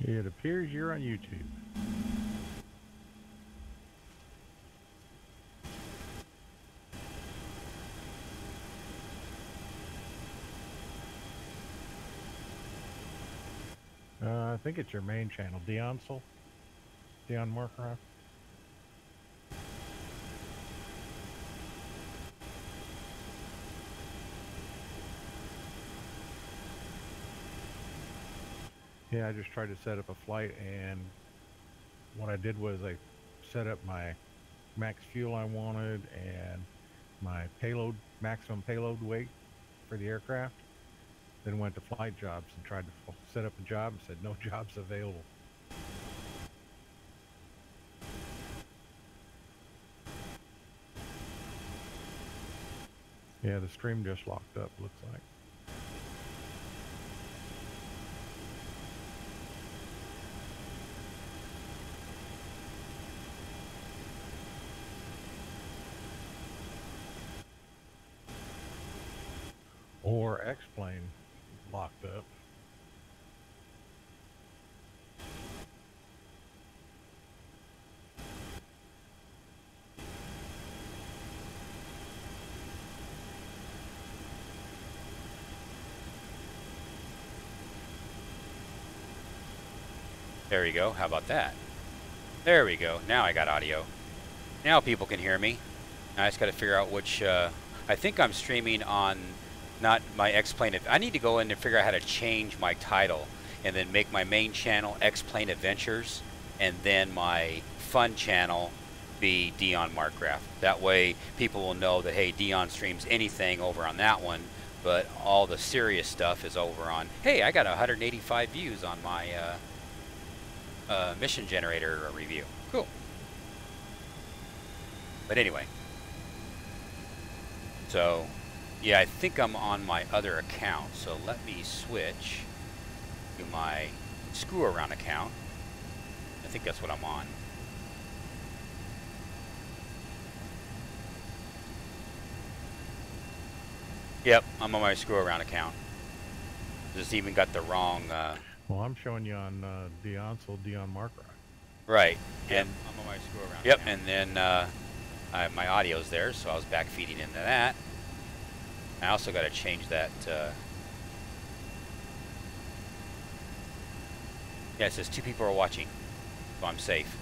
It appears you're on YouTube. I think it's your main channel, Dion Markroff. Yeah, I just tried to set up a flight, and what I did was I set up my max fuel I wanted and my maximum payload weight for the aircraft. Then went to flight jobs and tried to set up a job and said no jobs available. Yeah, the stream just locked up, looks like. Or X-plane locked up. There we go. How about that? There we go. Now I got audio. Now people can hear me. I just got to figure out which. I think I'm streaming on not my X-Plane. I need to go in and figure out how to change my title and then make my main channel X-Plane Adventures and then my fun channel be Dion Markgraf. That way people will know that, hey, Dion streams anything over on that one, but all the serious stuff is over on, hey, I got 185 views on my mission generator review. Cool. But anyway, so yeah, I think I'm on my other account, so let me switch to my screw around account. I think that's what I'm on. Yep, I'm on my screw around account. Just even got the wrong Well, I'm showing you on Dion Markroff. right. Yep, And I'm on my screw around. yep, account. and then my audio's there, so I was back feeding into that. I also got to change that. Yeah, it says 2 people are watching, so I'm safe.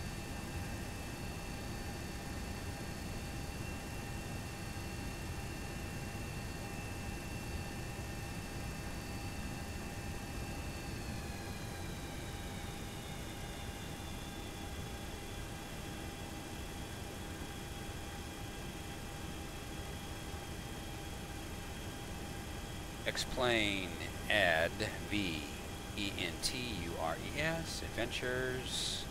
X-Plane add VENTURES Adventures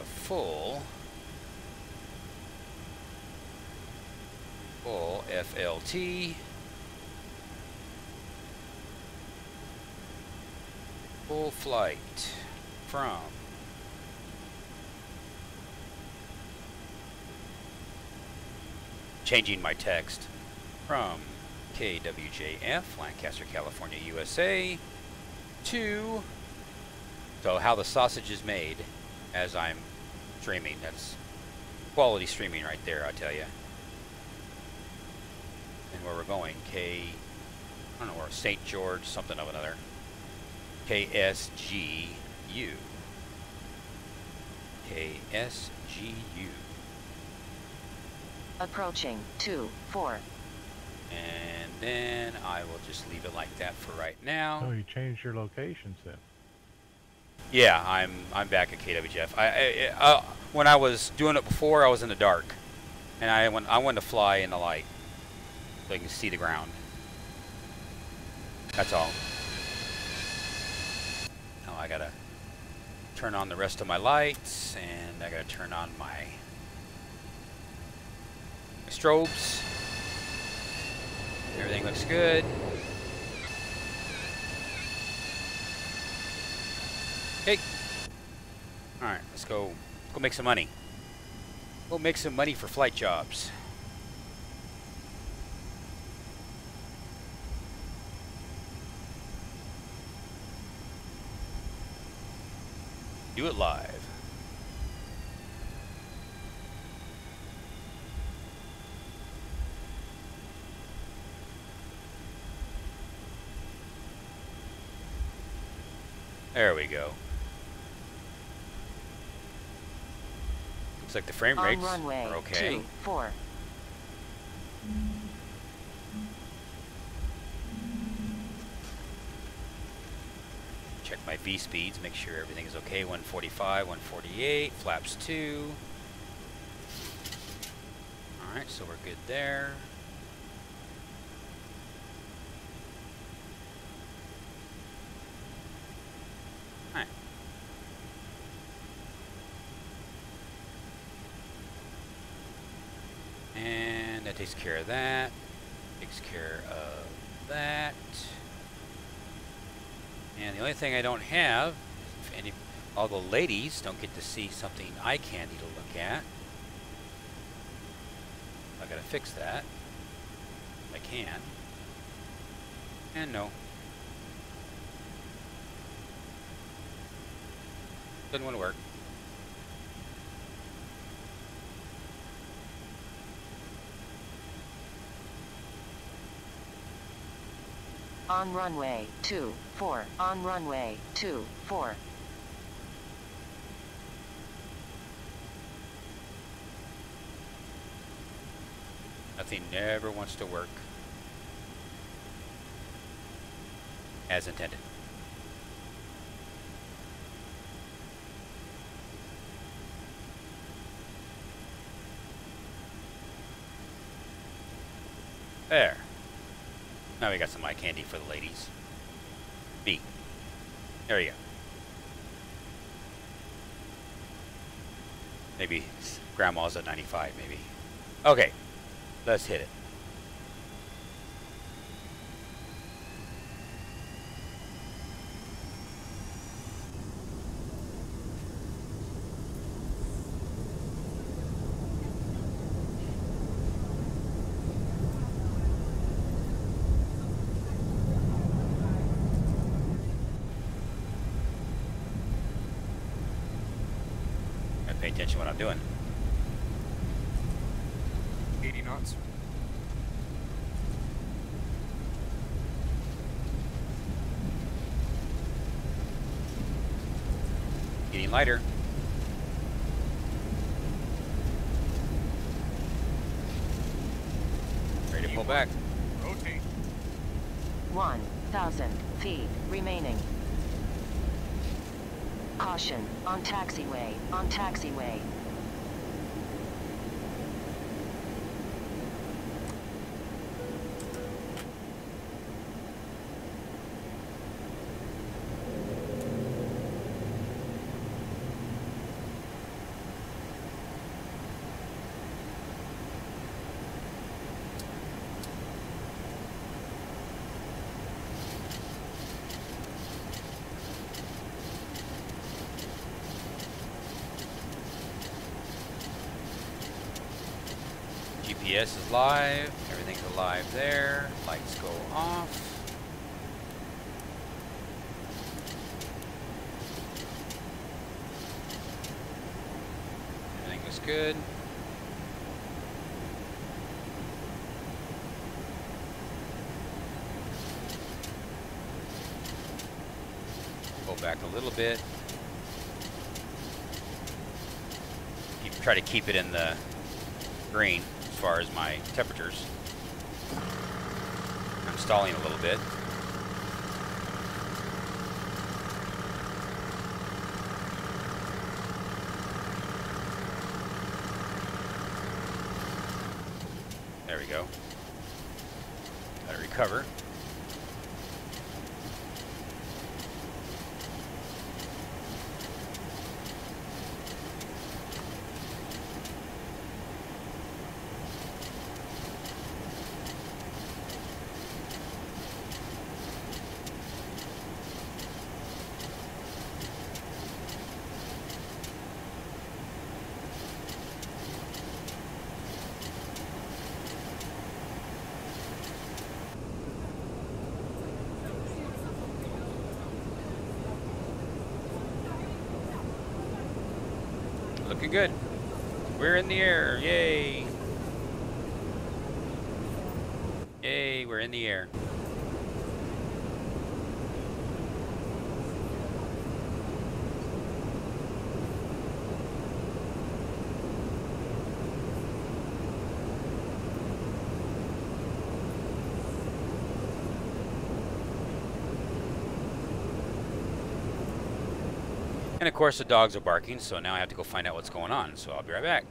full FLT full flight from changing my text from KWJF, Lancaster, California, USA, to, so how the sausage is made as I'm streaming. That's quality streaming right there, I tell you. And where we're going, I don't know where, St. George, something of another. KSGU. KSGU. Approaching 2-4. And then I will just leave it like that for right now. Oh, you changed your locations then. Yeah, I'm back at KWJF. When I was doing it before, I was in the dark, and I wanted to fly in the light so you can see the ground. That's all. Now I gotta turn on the rest of my lights, and I gotta turn on my strobes. Everything looks good. Okay. Alright, let's go make some money. Go make some money for flight jobs. Do it live. There we go. Looks like the frame On rates runway are okay. 24. Check my V speeds, make sure everything is okay. 145, 148, flaps 2. Alright, so we're good there. Alright. And that takes care of that. Takes care of that. And the only thing I don't have, if all the ladies don't get to see something eye candy to look at. I gotta fix that. If I can. And no. Doesn't want to work. On runway 24. On runway 24. Nothing never wants to work as intended. There. Now we got some eye candy for the ladies. Me. There you go. Maybe grandma's at 95, maybe. Okay. Let's hit it. Gotta pay attention to what I'm doing. 80 knots. Getting lighter. Ready to pull back. Rotate. 1,000 feet remaining. Caution, on taxiway, on taxiway. GPS is live. Everything's alive there. Lights go off. Everything was good. Pull back a little bit. Try to keep it in the green as far as my temperatures. I'm stalling a little bit. There we go. Gotta recover. looking good. We're in the air. Yay. Yay, we're in the air. And of course the dogs are barking, so now I have to go find out what's going on. So I'll be right back.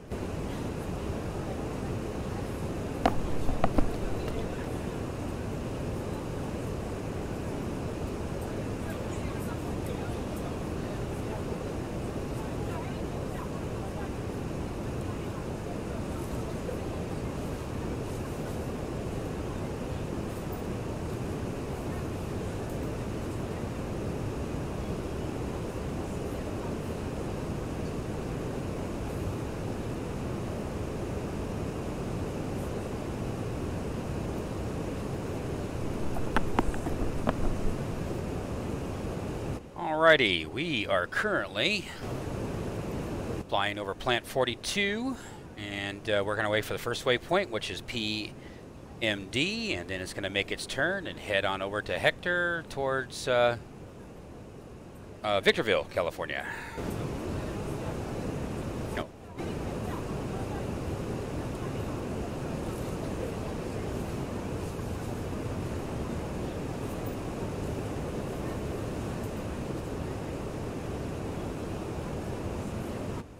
Alrighty, we are currently flying over Plant 42, and we're going to wait for the first waypoint, which is PMD, and then it's going to make its turn and head on over to Hector towards Victorville, California. No.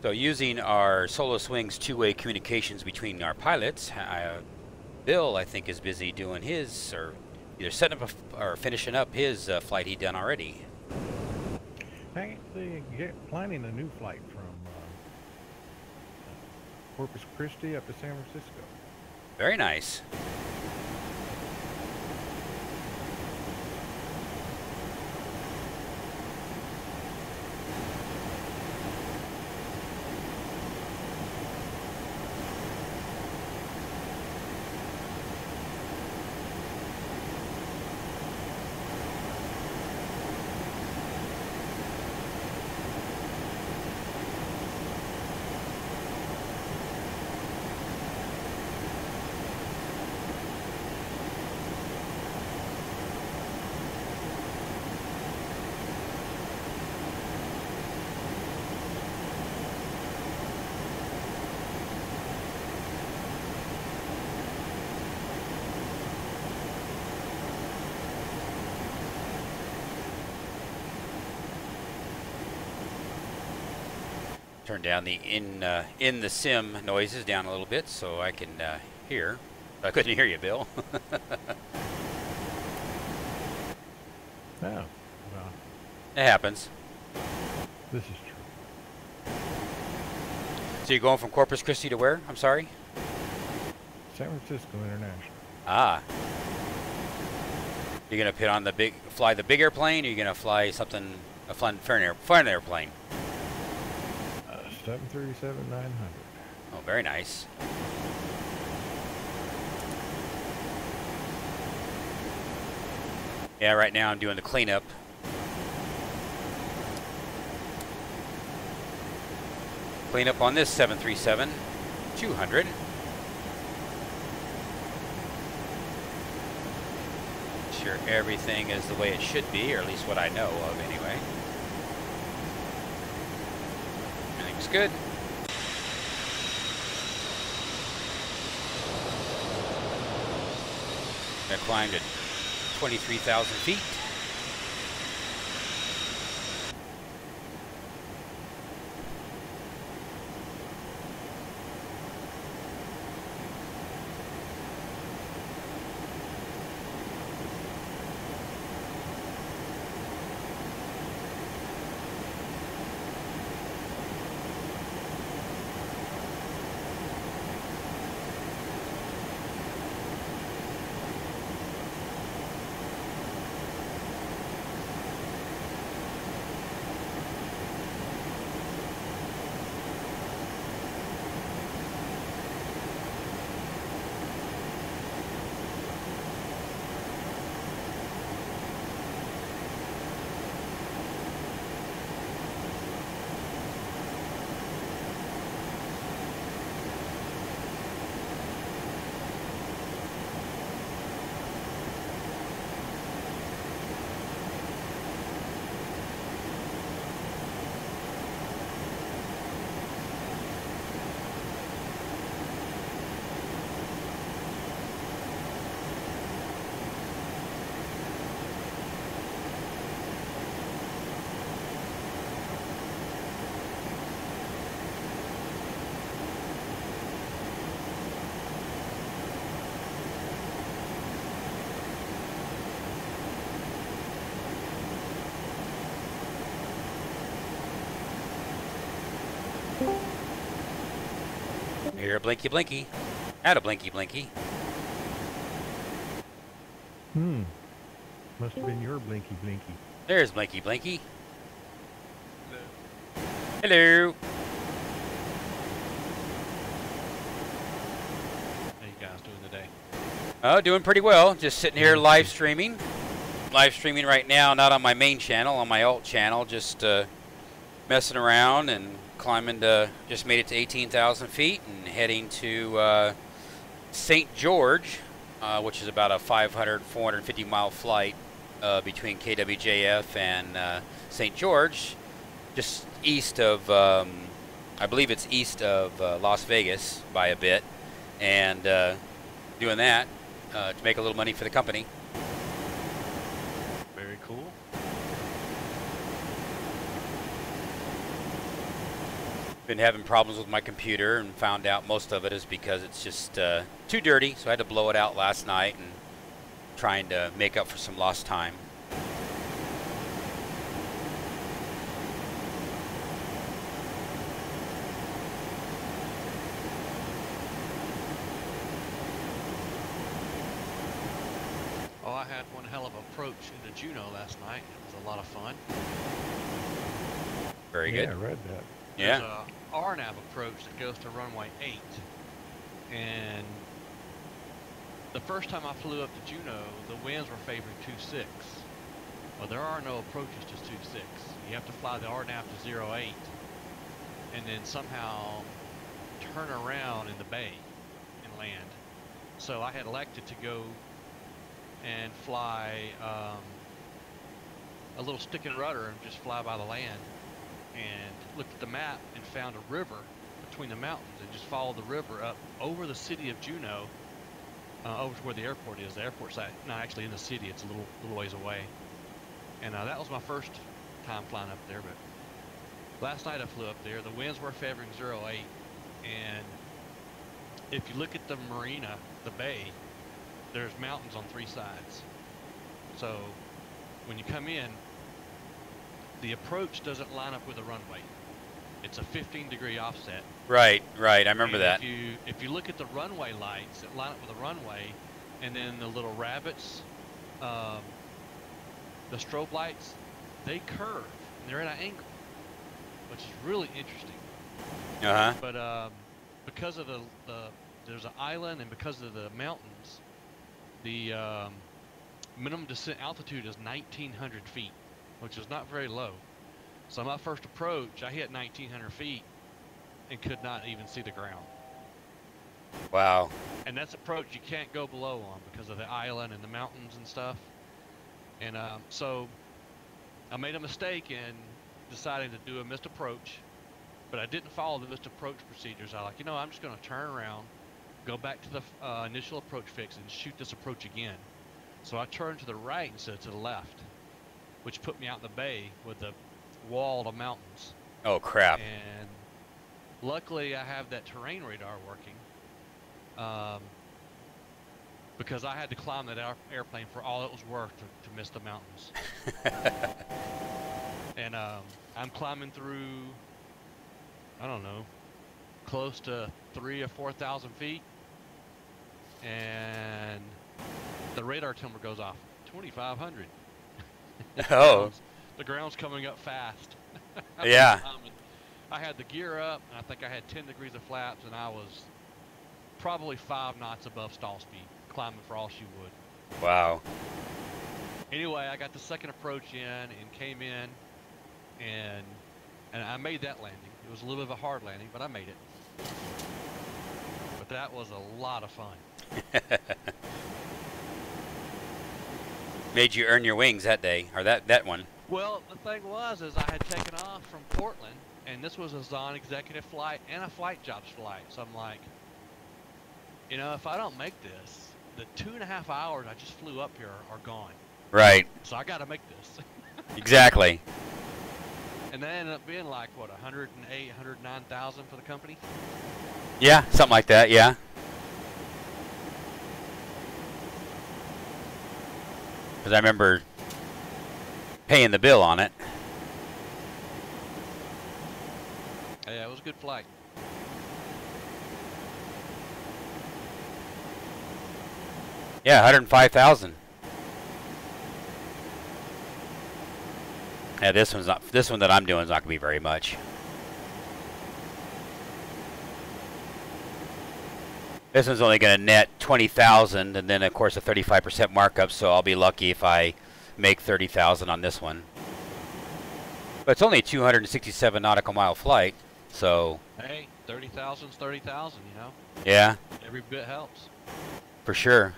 So using our Solo Swing's two-way communications between our pilots, Bill, I think, is busy doing his, or either setting up or finishing up his flight he'd done already. Actually, planning a new flight from Corpus Christi up to San Francisco. Very nice. Turn down the in the sim noises down a little bit so I can hear. I couldn't hear you, Bill. Oh, well, It happens. this is true. So you're going from Corpus Christi to where? I'm sorry? San Francisco International. Ah. You're gonna put on fly the big airplane, or you're gonna fly something, a fun airplane? 737-900. Oh, very nice. Yeah, right now I'm doing the cleanup. Cleanup on this 737-200. Sure everything is the way it should be, or at least what I know of anyway. Everything's good. I climbed at 23,000 feet. Here, blinky blinky. Add a blinky blinky. Must have been your blinky blinky. There's blinky blinky. Hello. How you guys doing today? Oh, doing pretty well. Just sitting here live streaming. Live streaming right now, not on my main channel, on my alt channel. Just messing around and climbing to, just made it to 18,000 feet and heading to St. George, which is about a 450 mile flight between KWJF and St. George, just east of, I believe it's east of Las Vegas by a bit, and doing that to make a little money for the company. Very cool. Been having problems with my computer and found out most of it is because it's just too dirty, so I had to blow it out last night and trying to make up for some lost time. Oh, I had one hell of an approach into Juneau last night. It was a lot of fun. Very Yeah, good. I read that. There's Yeah. a RNAV approach that goes to runway 8. And the first time I flew up to Juneau, the winds were favoring 26. Well, there are no approaches to 26. You have to fly the RNAV to 08 and then somehow turn around in the bay and land. So I had elected to go and fly a little stick and rudder and just fly by the land, and looked at the map and found a river between the mountains and just followed the river up over the city of Juneau, over to where the airport is. The airport's not actually in the city, it's a little ways away. And that was my first time flying up there, but last night I flew up there. The winds were favoring 08, and if you look at the marina, the bay, there's mountains on 3 sides. So when you come in, the approach doesn't line up with the runway. It's a 15-degree offset. Right, right. I remember And that. If you look at the runway lights that line up with the runway, and then the little rabbits, the strobe lights, they curve and they're at an angle, which is really interesting. Uh-huh. But because of the there's an island, and because of the mountains, the minimum descent altitude is 1,900 feet, which is not very low. So my first approach, I hit 1,900 feet and could not even see the ground. Wow. And that's approach you can't go below on because of the island and the mountains and stuff. And so I made a mistake in deciding to do a missed approach, but I didn't follow the missed approach procedures. I like, I'm just going to turn around, go back to the initial approach fix and shoot this approach again. So I turned to the right instead of to the left, which put me out in the bay with the wall of mountains. Oh, crap. And luckily I have that terrain radar working, because I had to climb that airplane for all it was worth to miss the mountains. And I'm climbing through, I don't know, close to 3,000 or 4,000 feet, and the radar timer goes off. 2,500. Oh. The ground's coming up fast. Yeah. I had the gear up, and I think I had 10 degrees of flaps, and I was probably 5 knots above stall speed, climbing for all she would. Wow. Anyway, I got the second approach in and came in, and I made that landing. It was a little bit of a hard landing, but I made it. But that was a lot of fun. Made you earn your wings that day, or that one. Well, the thing was, is I had taken off from Portland, and this was a Zon executive flight and a flight jobs flight. So I'm like, if I don't make this, the 2.5 hours I just flew up here are gone. Right. So I got to make this. Exactly. And that ended up being like, what, 108, 109,000 for the company? Yeah, something like that, yeah. Because I remember paying the bill on it. Yeah, it was a good flight. Yeah, 105,000. Yeah, this one that I'm doing is not gonna be very much. This one's only gonna net 20,000, and then of course a 35% markup. So I'll be lucky if I make 30,000 on this one. But it's only a 267 nautical mile flight, so. Hey, 30,000's 30,000, you know. Yeah. Every bit helps. For sure.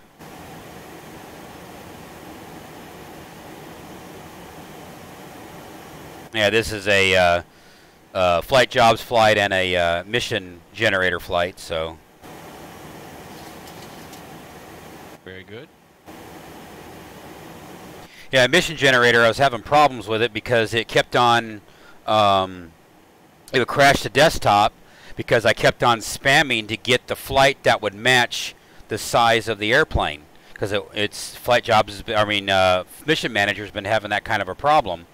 Yeah, this is a flight jobs flight and a mission generator flight, so. Very good. Yeah, mission generator, I was having problems with it because it kept on, it would crash the desktop because I kept on spamming to get the flight that would match the size of the airplane. Because it's flight jobs, mission manager's been having that kind of a problem.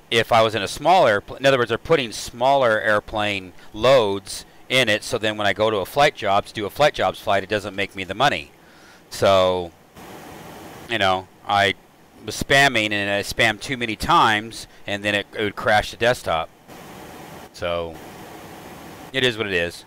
If I was in a small airplane, in other words, they're putting smaller airplane loads in it, so then when I go to a flight jobs, do a flight jobs flight, it doesn't make me the money. So, you know, I was spamming and I spammed too many times, and then it would crash the desktop. So, it is what it is.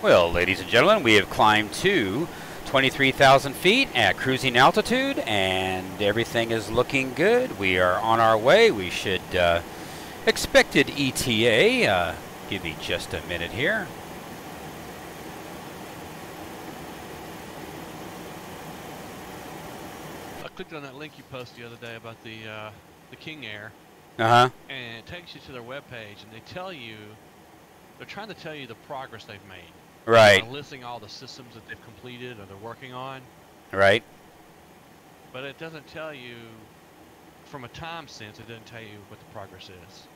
Well, ladies and gentlemen, we have climbed to 23,000 feet at cruising altitude, and everything is looking good. We are on our way. We should expected ETA. Give me just a minute here. I clicked on that link you posted the other day about the King Air, Uh-huh. and it takes you to their webpage, and they tell you, they're trying to tell you the progress they've made. Right. Listing all the systems that they've completed or they're working on. Right. But it doesn't tell you, from a time sense, it doesn't tell you what the progress is.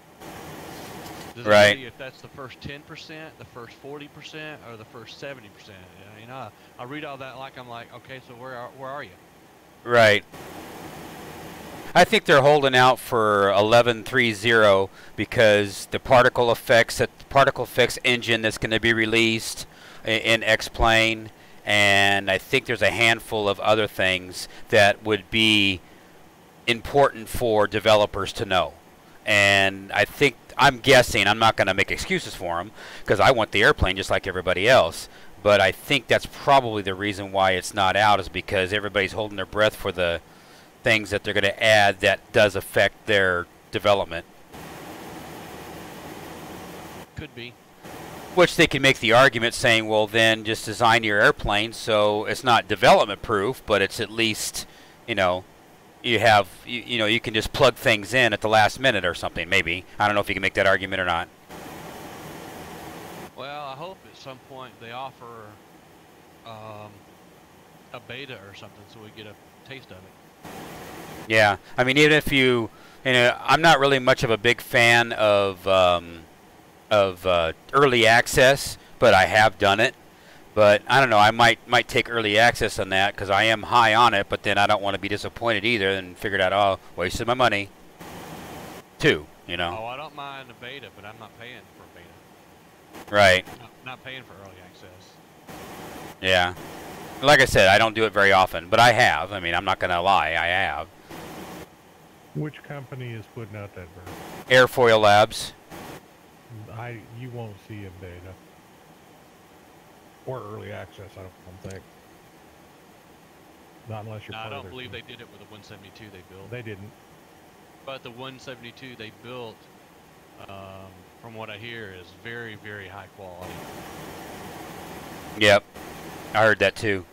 Does it Right. tell you if that's the first 10%, the first 40%, or the first 70%? You know, I read all that like I'm like, okay, so where are you? Right. I think they're holding out for 11.30 because the particle effects engine that's going to be released in X-Plane, and I think there's a handful of other things that would be important for developers to know. And I'm guessing, I'm not going to make excuses for them because I want the airplane just like everybody else, but I think that's probably the reason why it's not out, is because everybody's holding their breath for the things that they're going to add that does affect their development. Could be. Which they can make the argument saying, well, then just design your airplane so it's not development proof, but it's at least, you know, you can just plug things in at the last minute or something, maybe. I don't know if you can make that argument or not. Well, I hope at some point they offer a beta or something so we get a taste of it. Yeah, I mean, even if I'm not really much of a big fan of early access, but I have done it. But I don't know, I might take early access on that because I am high on it, but then I don't want to be disappointed either and figured out, oh, wasted my money too, you know. Oh, I don't mind the beta, but I'm not paying for a beta. Right. Not paying for early access. Yeah. Like I said, I don't do it very often, but I have. I mean, I'm not going to lie, I have. Which company is putting out that version? Airfoil Labs. You won't see a beta or early access. I don't think. Not unless you're. No, part I of don't their believe team. they did it with the 172 they built. They didn't. But the 172 they built, from what I hear, is very, very high quality. Yep. I heard that too.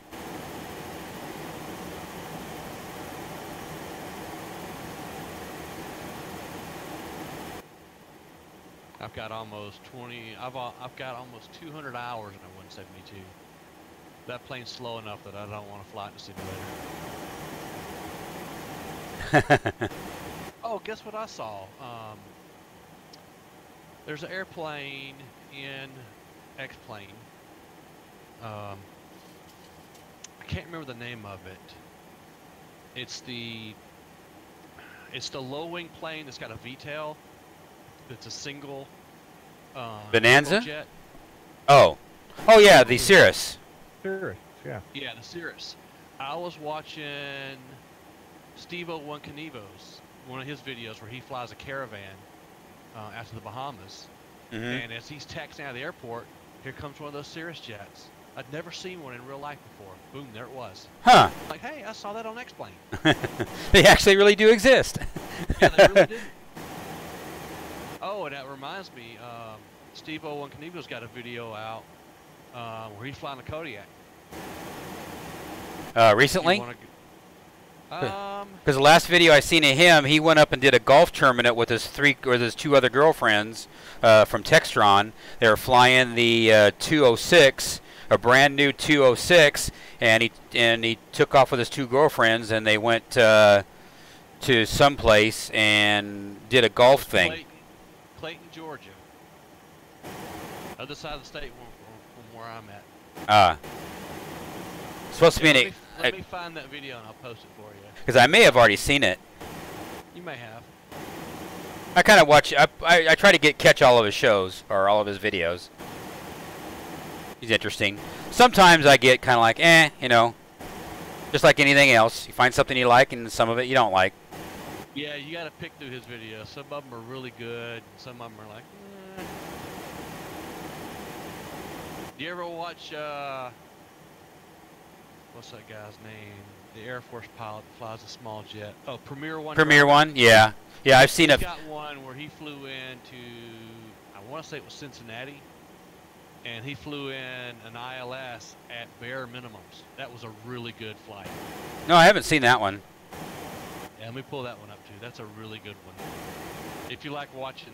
I've got almost 200 hours in a 172. That plane's slow enough that I don't want to fly it in a simulator. Oh, guess what I saw? There's an airplane in X-Plane I can't remember the name of it. It's the low wing plane that's got a V-tail. It's a single Bonanza? jet. Oh yeah, the Cirrus. Serious, yeah. Yeah, the Cirrus. I was watching Steve-O One Knievo's, one of his videos where he flies a caravan out to the Bahamas. And as he's taxiing out of the airport, here comes one of those Cirrus jets. I'd never seen one in real life before. Boom, there it was. Huh. Like, hey, I saw that on X-Plane. They actually really do exist. Yeah, they really did. Oh, and that reminds me, Steve-O One Knievo's got a video out where he's flying a Kodiak. Recently? You Because the last video I seen of him, he went up and did a golf tournament with his two other girlfriends from Textron. They were flying the 206, a brand new 206, and he took off with his two girlfriends, and they went to someplace and did a golf thing. Clayton, Georgia. Other side of the state from where I'm at. Supposed to be in Let me find that video and I'll post it for you. because I may have already seen it. You may have. I kind of watch. I try to catch all of his shows or all of his videos. He's interesting. Sometimes I get kind of like, you know, just like anything else. You find something you like, and some of it you don't like. Yeah, you got to pick through his videos. Some of them are really good, and some of them are like, Do you ever watch, what's that guy's name? The Air Force pilot that flies a small jet. Oh, Premier One. Premier One, yeah. Yeah, I've seen it. He got one where he flew into, I want to say it was Cincinnati, and he flew in an ILS at bare minimums. That was a really good flight. No, I haven't seen that one. Yeah, let me pull that one up too. That's a really good one. If you like watching,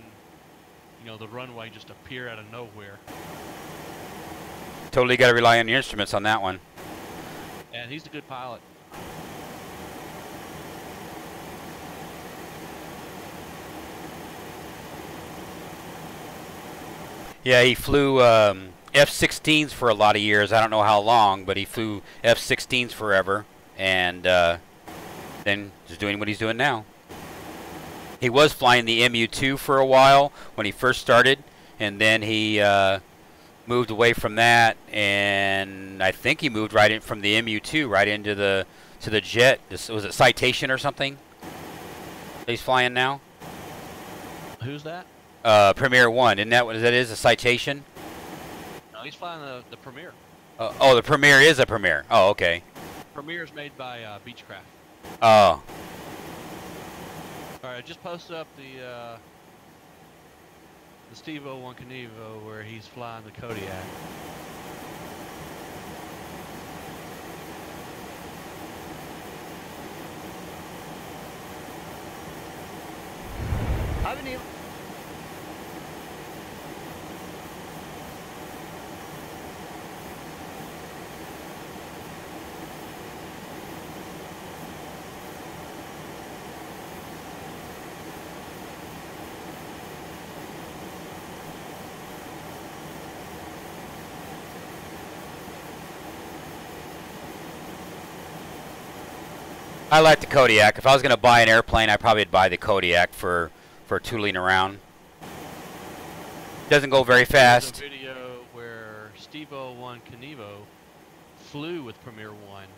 you know, the runway just appear out of nowhere. Totally got to rely on your instruments on that one. And he's a good pilot. Yeah, he flew F-16s for a lot of years. I don't know how long, but he flew F-16s forever, and then just doing what he's doing now. He was flying the MU-2 for a while when he first started, and then he moved away from that, and I think he moved right in from the MU-2 right into the jet. Was it Citation or something he's flying now? Who's that? Premier One. Isn't that what that is? A Citation? No, he's flying the Premier. Oh, the Premier is a Premier. Oh, okay. Premier is made by Beechcraft. Oh. All right, I just posted up the Steve-O One Knievo where he's flying the Kodiak. I like the Kodiak. If I was going to buy an airplane, I probably would buy the Kodiak for tooling around. Doesn't go very fast. There's a video where Steve-O One Knievo flew with Premier One.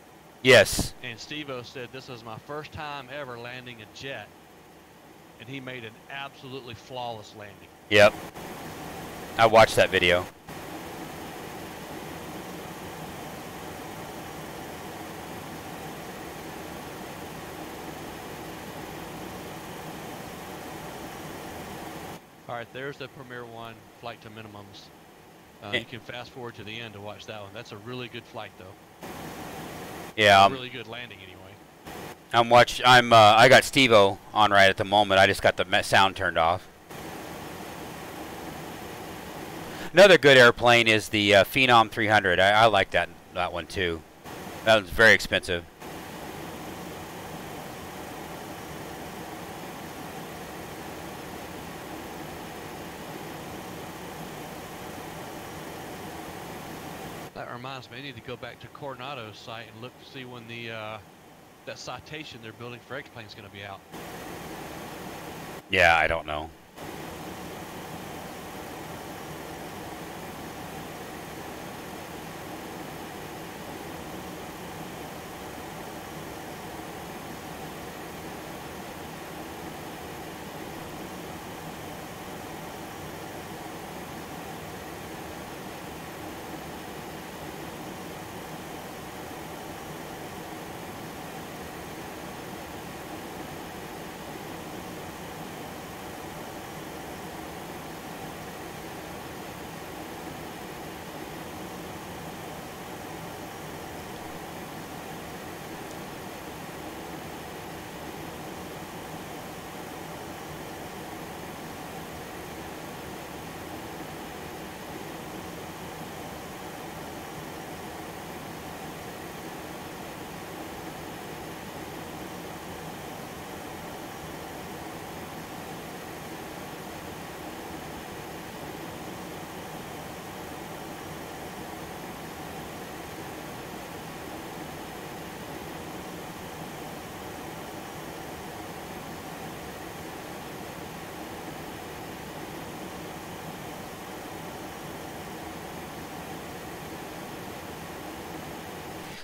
Yes. And Steve-O said, this is my first time ever landing a jet. And he made an absolutely flawless landing. Yep. I watched that video. All right, there's the Premier One flight to minimums. You can fast forward to the end to watch that one. That's a really good flight, though. Yeah. Really good landing, anyway. I got Steve-O on right at the moment. I just got the sound turned off. Another good airplane is the Phenom 300. I like that one too. That one's very expensive. All reminds me, I need to go back to Coronado's site and look to see when the that citation they're building for X-Plane is going to be out. Yeah, I don't know.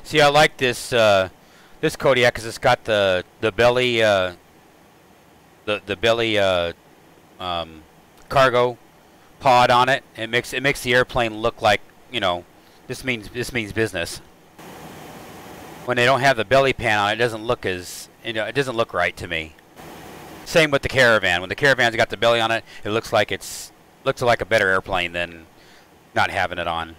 See, I like this this Kodiak because it's got the belly the belly cargo pod on it. It makes the airplane look like, you know, this means business. When they don't have the belly pan on it, it doesn't look as, you know, it doesn't look right to me. Same with the Caravan. When the Caravan's got the belly on it, it looks like looks like a better airplane than not having it on.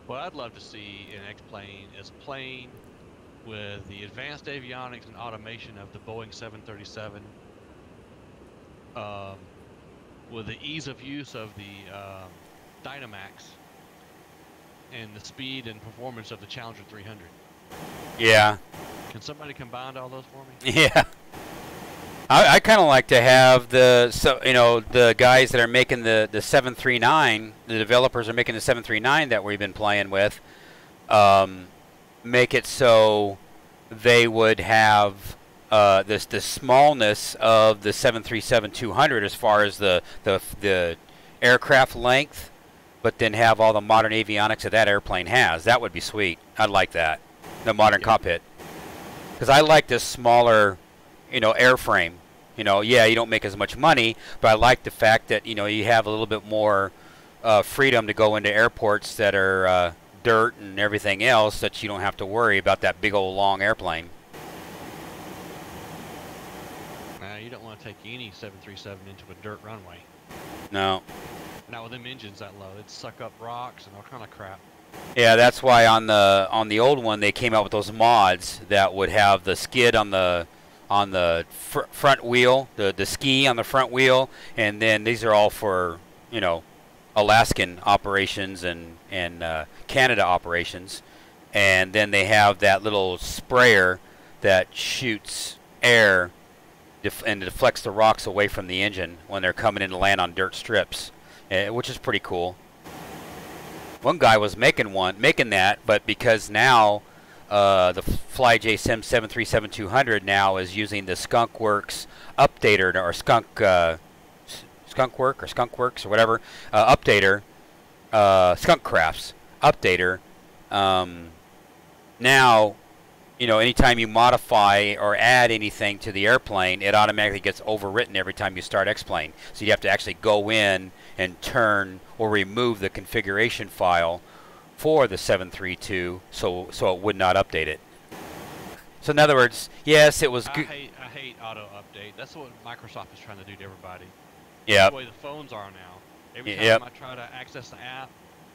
What I'd love to see in X-Plane is a plane with the advanced avionics and automation of the Boeing 737, with the ease of use of the Dynamax, and the speed and performance of the Challenger 300. Yeah. Can somebody combine all those for me? Yeah. I kind of like to have the guys that are making the 739, the developers are making the 739 that we've been playing with, make it so they would have the smallness of the 737-200 as far as the aircraft length, but then have all the modern avionics that airplane has. That would be sweet. I'd like that. The modern cockpit. Because I like this smaller, airframe. Yeah, you don't make as much money, but I like the fact that, you have a little bit more freedom to go into airports that are dirt and everything else, that you don't have to worry about that big old long airplane. Nah, you don't want to take any 737 into a dirt runway. No. Not with them engines that low. It'd suck up rocks and all kind of crap. Yeah, that's why on the old one they came out with those mods that would have the skid on the front wheel, the ski on the front wheel, and then these are all for Alaskan operations and Canada operations, and then they have that little sprayer that shoots air and deflects the rocks away from the engine when they're coming in to land on dirt strips, which is pretty cool. One guy was making that, but because now the FlyJ Sim 737-200 now is using the Skunkworks updater, or Skunkworks or whatever updater, Skunkcraft's updater. now, you know, anytime you modify or add anything to the airplane, it automatically gets overwritten every time you start X-Plane. So you have to actually go in and turn or remove the configuration file for the 732 so it would not update it. So in other words, yes, it was good. I hate auto update. That's what Microsoft is trying to do to everybody. Yeah. That's the way the phones are now. Every time Yep. I try to access the app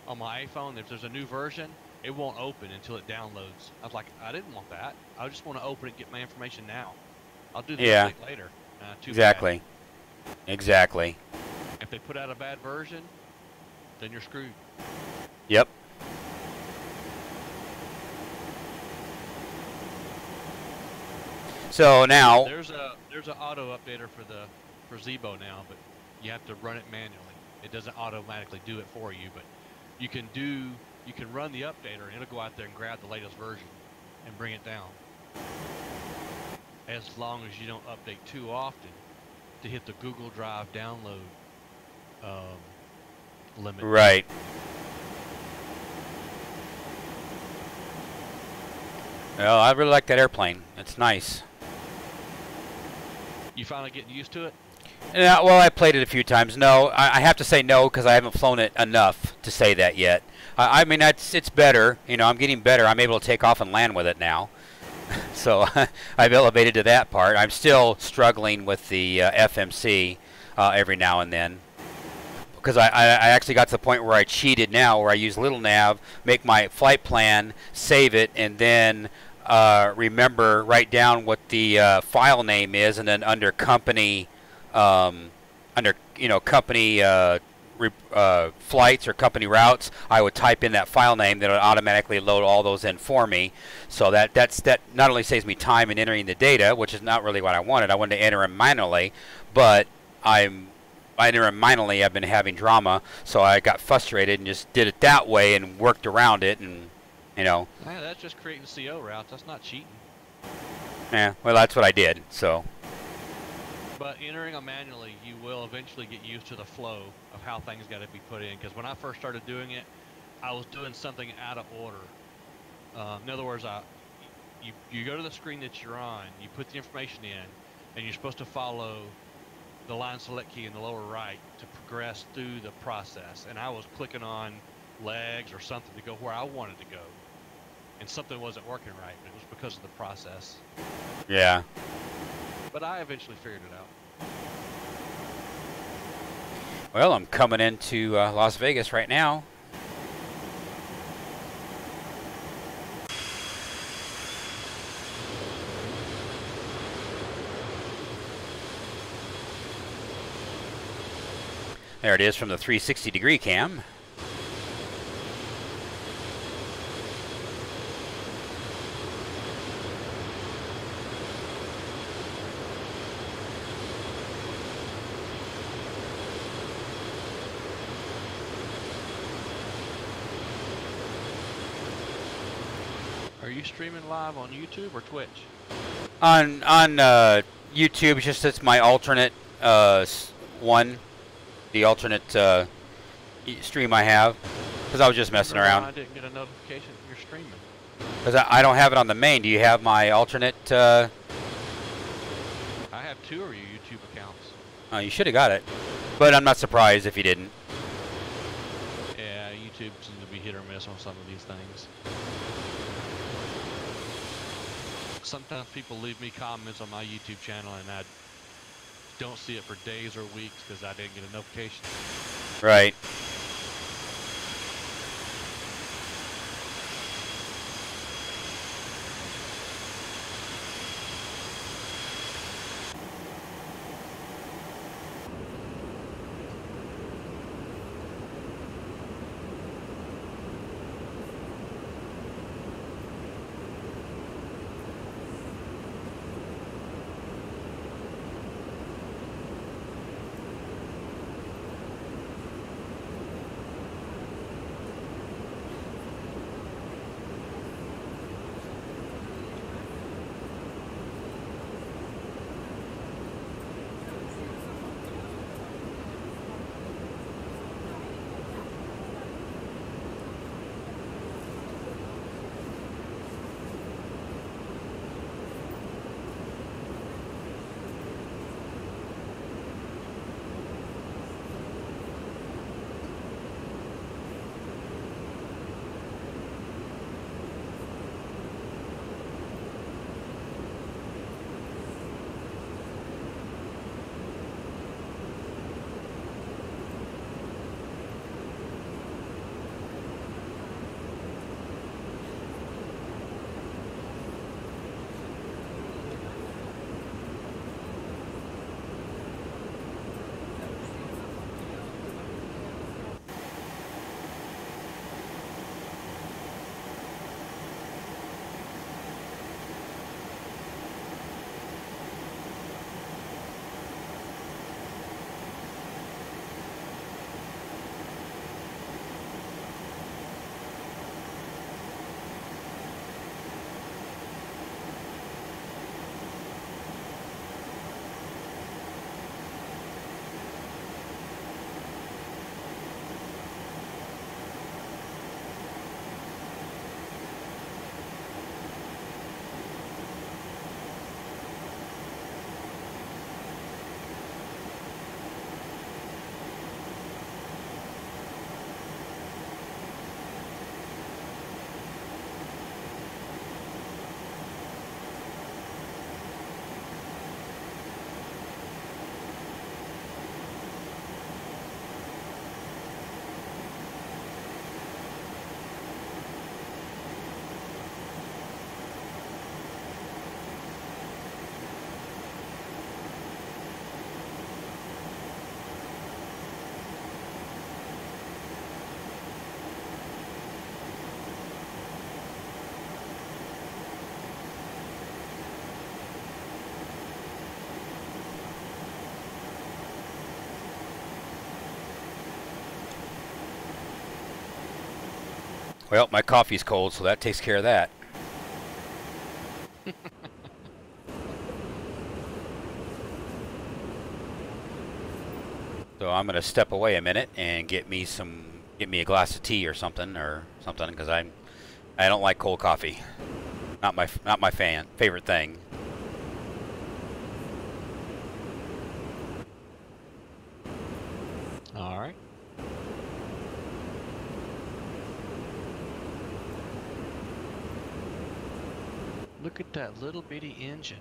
on my iPhone, if there's a new version, it won't open until it downloads. I was like, I didn't want that. I just want to open it and get my information now. I'll do the Yeah. update later. Too Exactly. bad. Exactly. If they put out a bad version, then you're screwed. Yep. So now There's an auto updater for Zebo now, but you have to run it manually. It doesn't automatically do it for you, but you can run the updater and it'll go out there and grab the latest version and bring it down. As long as you don't update too often to hit the Google Drive download limit. right. Well, I really like that airplane. It's nice. You finally getting used to it? Yeah, well, I played it a few times. No, I have to say no because I haven't flown it enough to say that yet. I mean, it's better. You know, I'm getting better. I'm able to take off and land with it now. So I've elevated to that part. I'm still struggling with the FMC every now and then. Because I actually got to the point where I cheated now, where I use little nav, make my flight plan, save it, and then write down what the file name is, and then under company, company flights or company routes, I would type in that file name, then it would automatically load all those in for me. So that not only saves me time in entering the data, which is not really what I wanted. I wanted to enter them manually, but I enter them manually. I've been having drama, so I got frustrated and just did it that way and worked around it, and you know. Yeah, that's just creating CO routes. That's not cheating. Yeah, well, that's what I did. So. But entering them manually, you will eventually get used to the flow of how things got to be put in. Because when I first started doing it, I was doing something out of order. In other words, you go to the screen that you're on, you put the information in, and you're supposed to follow the line select key in the lower right to progress through the process. And I was clicking on legs or something to go where I wanted to go. And something wasn't working right, but it was because of the process. Yeah. But I eventually figured it out. Well, I'm coming into Las Vegas right now. There it is from the 360-degree cam. Are you streaming live on YouTube or Twitch? On YouTube, it's just it's my alternate one, the alternate stream I have, because I was just messing around. I didn't get a notification that you're streaming. Because I don't have it on the main. Do you have my alternate? I have 2 of your YouTube accounts. Oh, you should have got it, but I'm not surprised if you didn't. Yeah, YouTube seems to be hit or miss on some of these things. Sometimes people leave me comments on my YouTube channel and I don't see it for days or weeks because I didn't get a notification. Right. Well, my coffee's cold, so that takes care of that. So I'm gonna step away a minute and get me a glass of tea or something, because I don't like cold coffee. Not my favorite thing. All right. Look at that little bitty engine.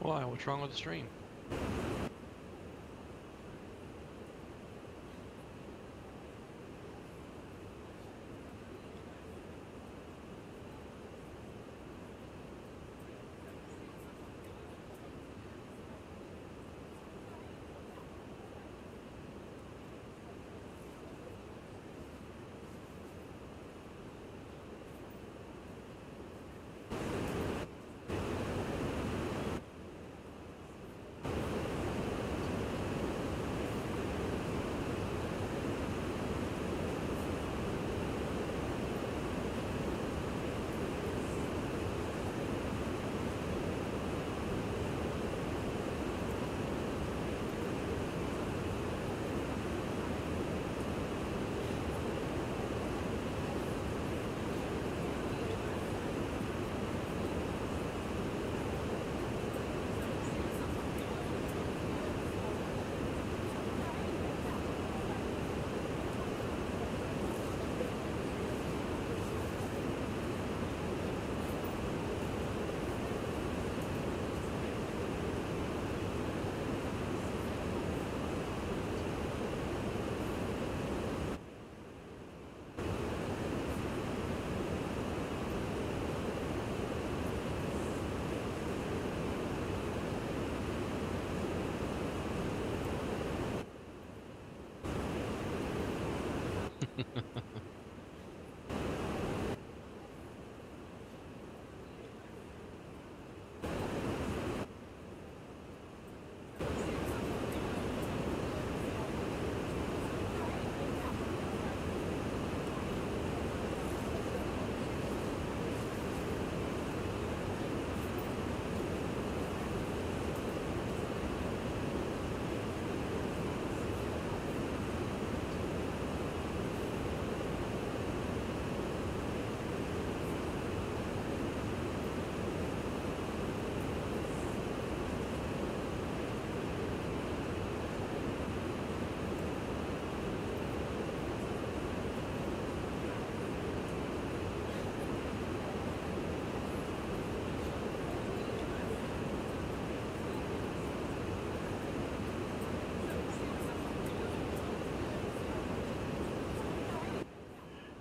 Why? What's wrong with the stream?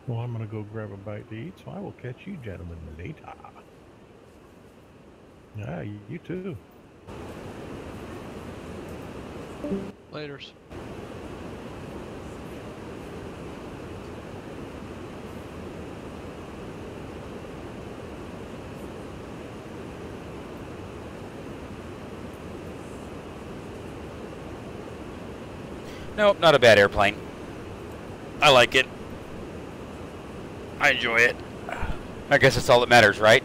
Well, I'm going to go grab a bite to eat, so I will catch you gentlemen later. Yeah, you too. Laters. Nope, not a bad airplane. I like it. I enjoy it. I guess that's all that matters, right?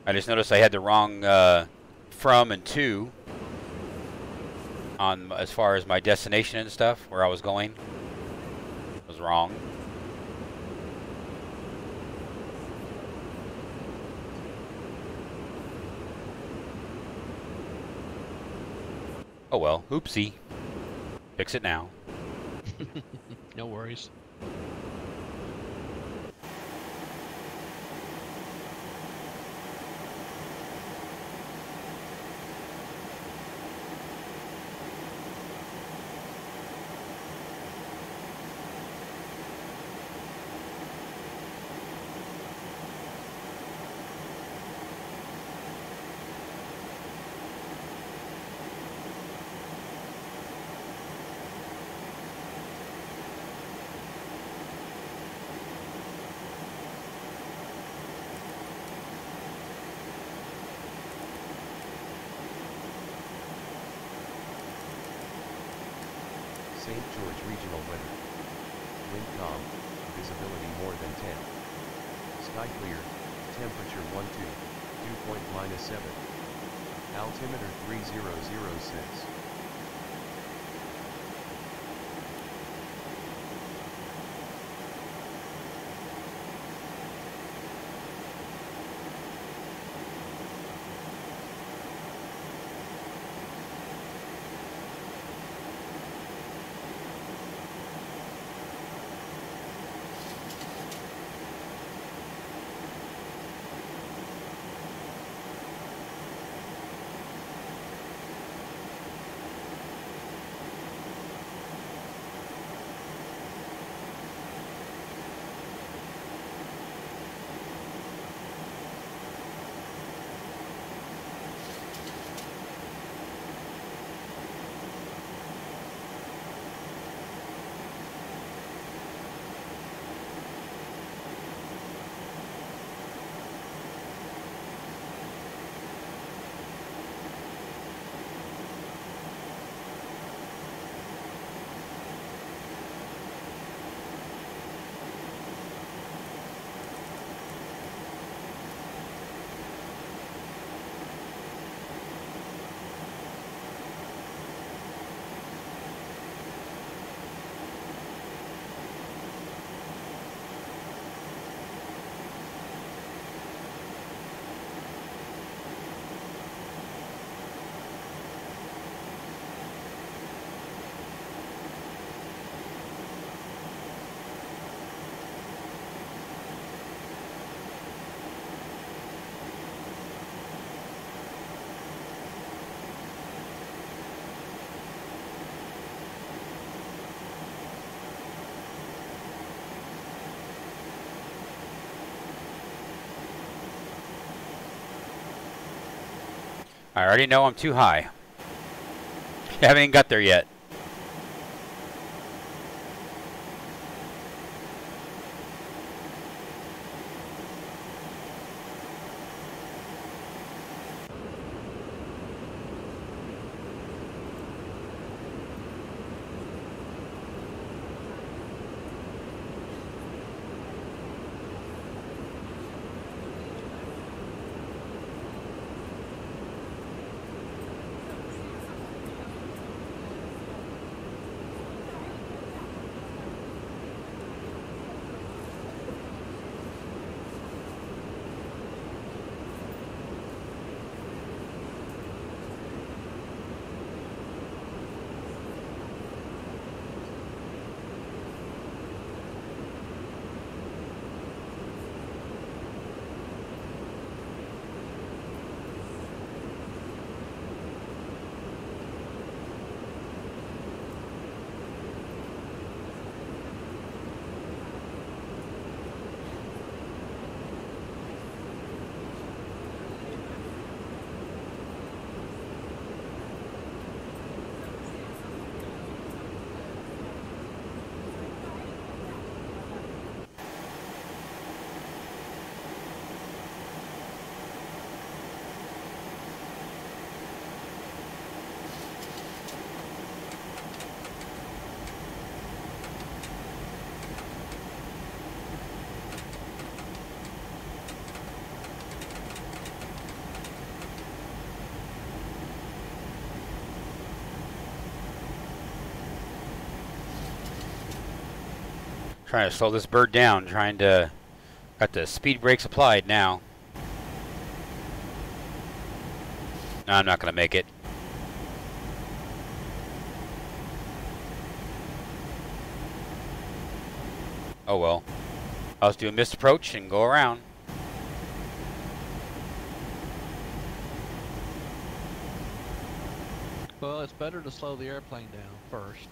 I just noticed I had the wrong from and to on as far as my destination and stuff, where I was going. Was wrong. Oh well, oopsie. Fix it now. No worries. St. George Regional Weather. Wind calm, visibility more than 10. Sky clear, temperature 12, dew point -7. Altimeter 3006. I already know I'm too high. Haven't even got there yet. Trying to slow this bird down, got the speed brakes applied now. No, I'm not gonna make it. Oh well. I'll just do a missed approach and go around. Well, it's better to slow the airplane down first.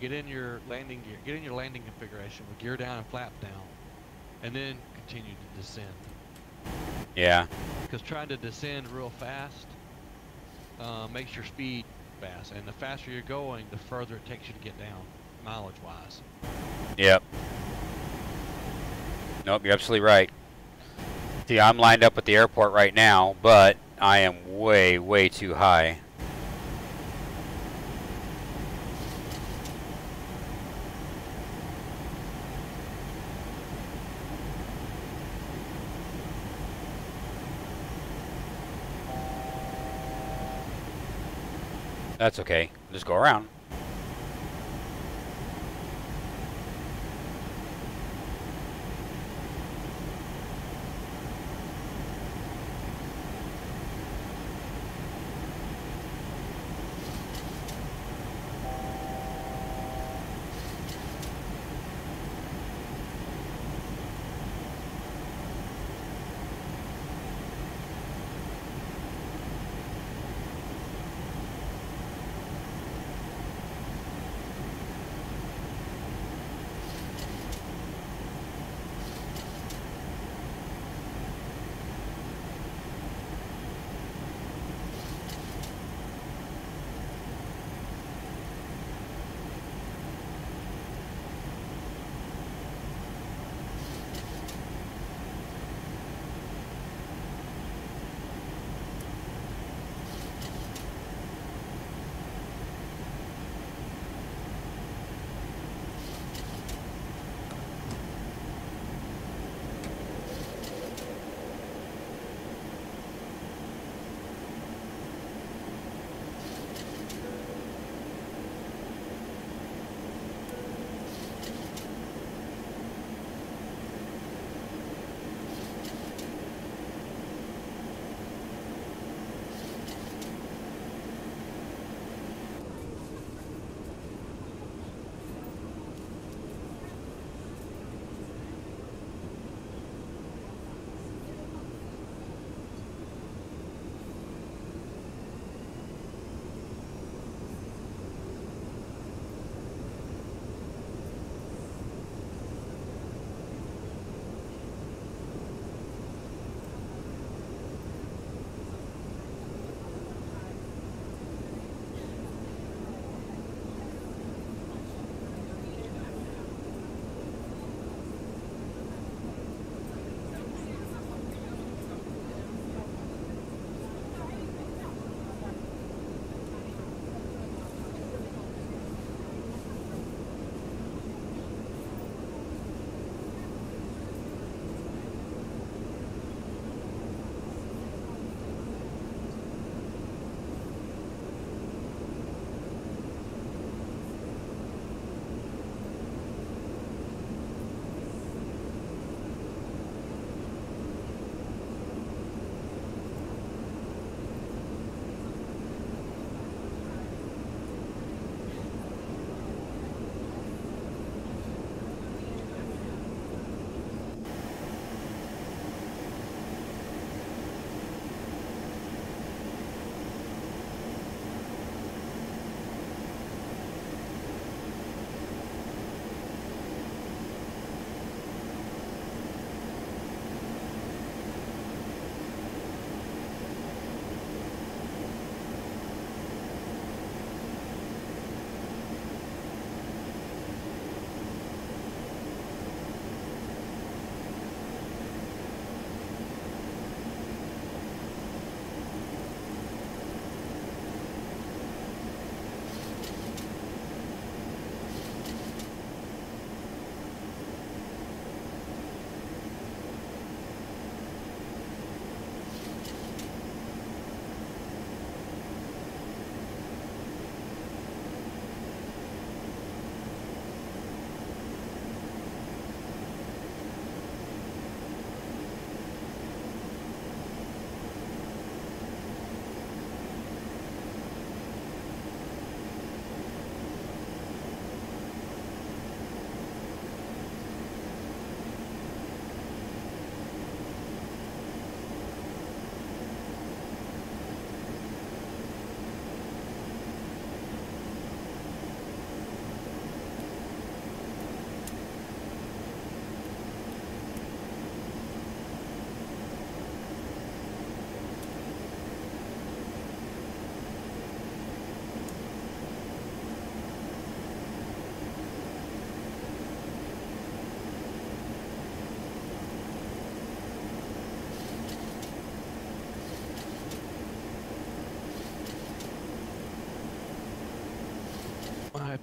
Get in your landing gear. Get in your landing configuration with gear down and flap down, and then continue to descend. Yeah. Because trying to descend real fast makes your speed fast, and the faster you're going, the further it takes you to get down, mileage-wise. Yep. Nope, you're absolutely right. See, I'm lined up at the airport right now, but I am way, way too high. That's okay. Just go around.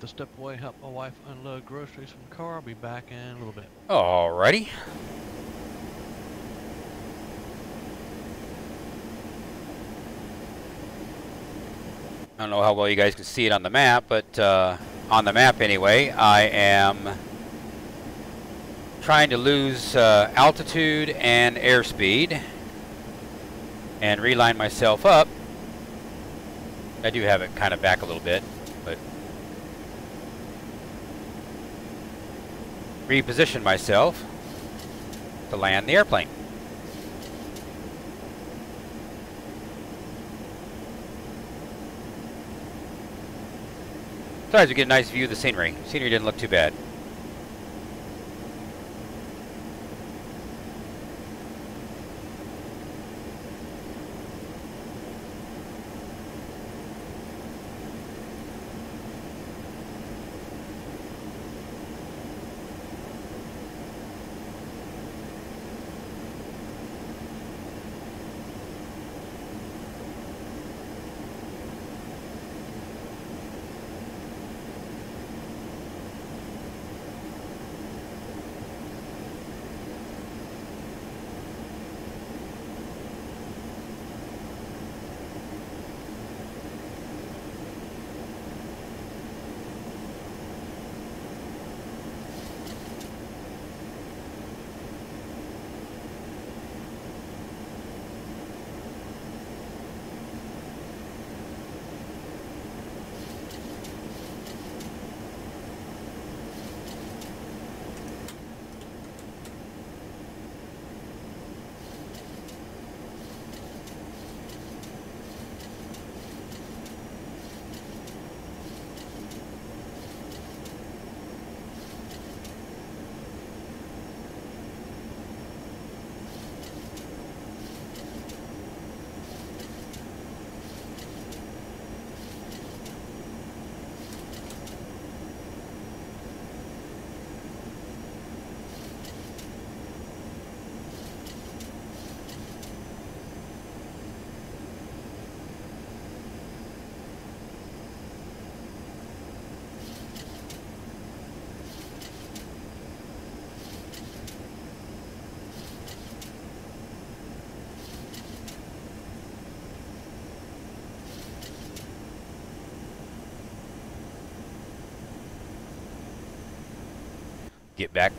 to step away, help my wife unload groceries from the car. I'll be back in a little bit. Alrighty. I don't know how well you guys can see it on the map, but on the map anyway, I am trying to lose altitude and airspeed and reline myself up. I do have it kind of back a little bit, but reposition myself to land the airplane. Besides, we get a nice view of the scenery. Scenery didn't look too bad.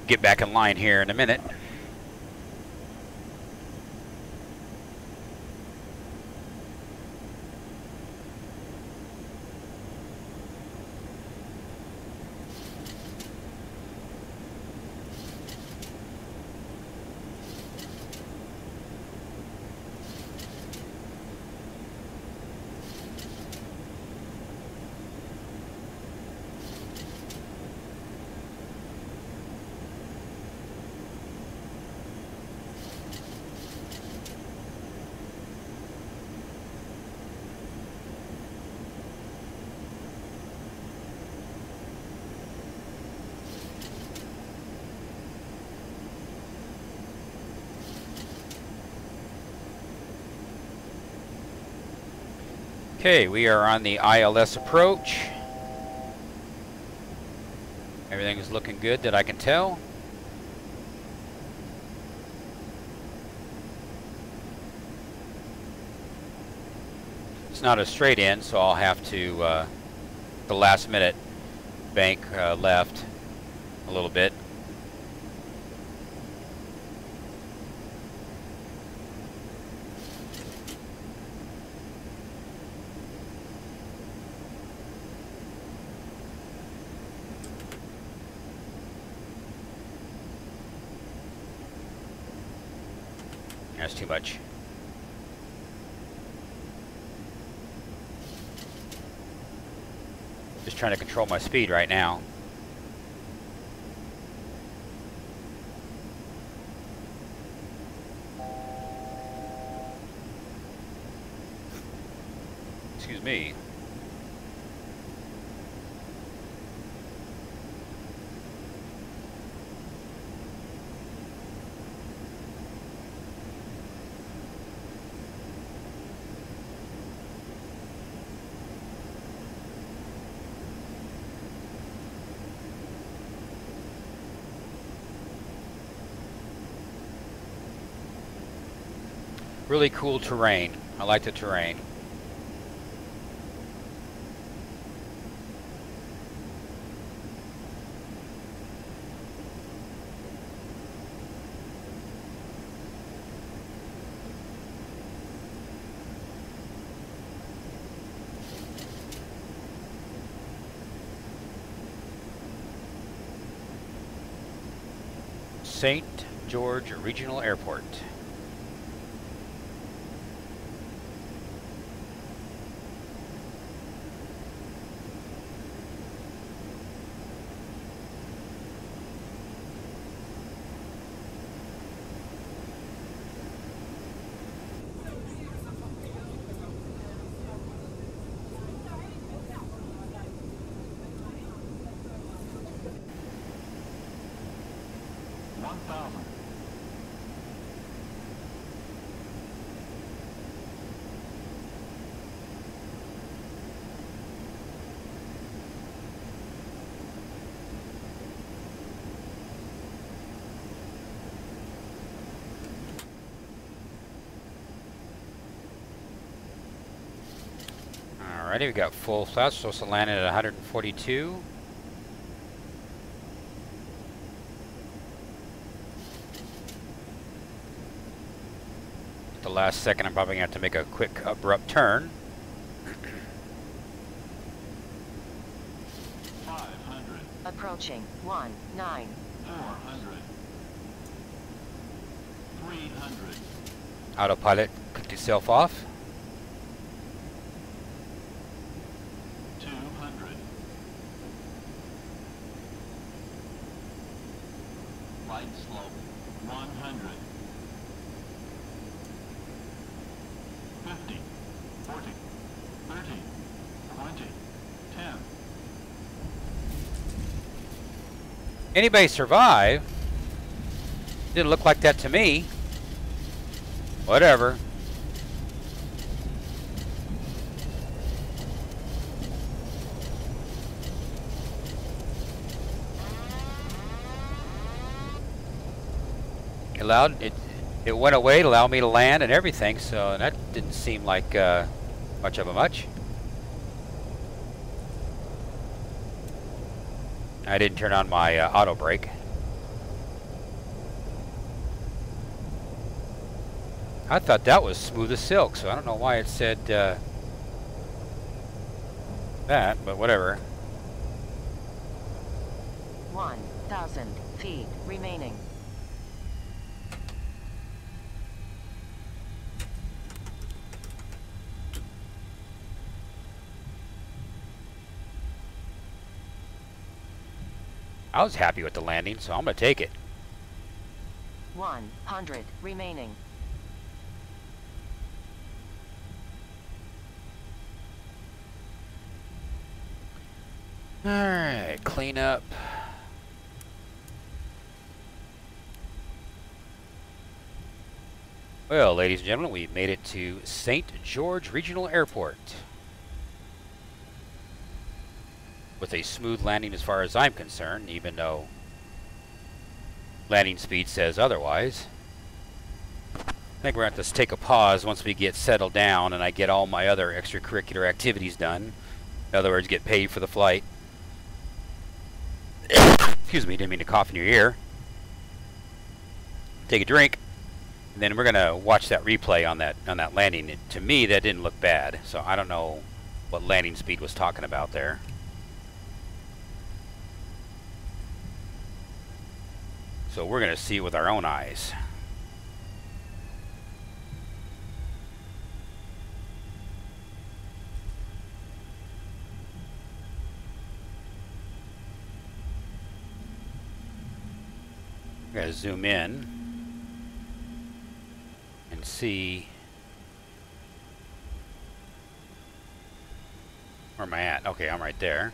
Get back in line here in a minute. Okay, we are on the ILS approach. Everything is looking good that I can tell. It's not a straight in, so I'll have to, the last minute, bank left a little bit. That's too much. Just trying to control my speed right now. Excuse me. Really cool terrain. I like the terrain. St. George Regional Airport. Alrighty, we got full flaps, supposed to land at 142. At the last second, I'm probably going to have to make a quick abrupt turn. 500. Approaching 19. 400. 300. Autopilot clicked itself off. 200. Light slope 100. 50. 40. 30. 20. 10. Anybody survive? Didn't look like that to me. Whatever. It went away, it allowed me to land and everything, so that didn't seem like much of a much. I didn't turn on my auto brake. I thought that was smooth as silk, so I don't know why it said that, but whatever. 1,000 feet remaining. I was happy with the landing, so I'm going to take it. 100 remaining. Alright, clean up. Well, ladies and gentlemen, we've made it to St. George Regional Airport. With a smooth landing as far as I'm concerned, even though landing speed says otherwise. I think we're going to have to take a pause once we get settled down and I get all my other extracurricular activities done. In other words, get paid for the flight. Excuse me, didn't mean to cough in your ear. Take a drink, and then we're going to watch that replay on that landing. To me, that didn't look bad, so I don't know what landing speed was talking about there. So we're going to see with our own eyes. I'm going to zoom in and see where am I at. Okay, I'm right there.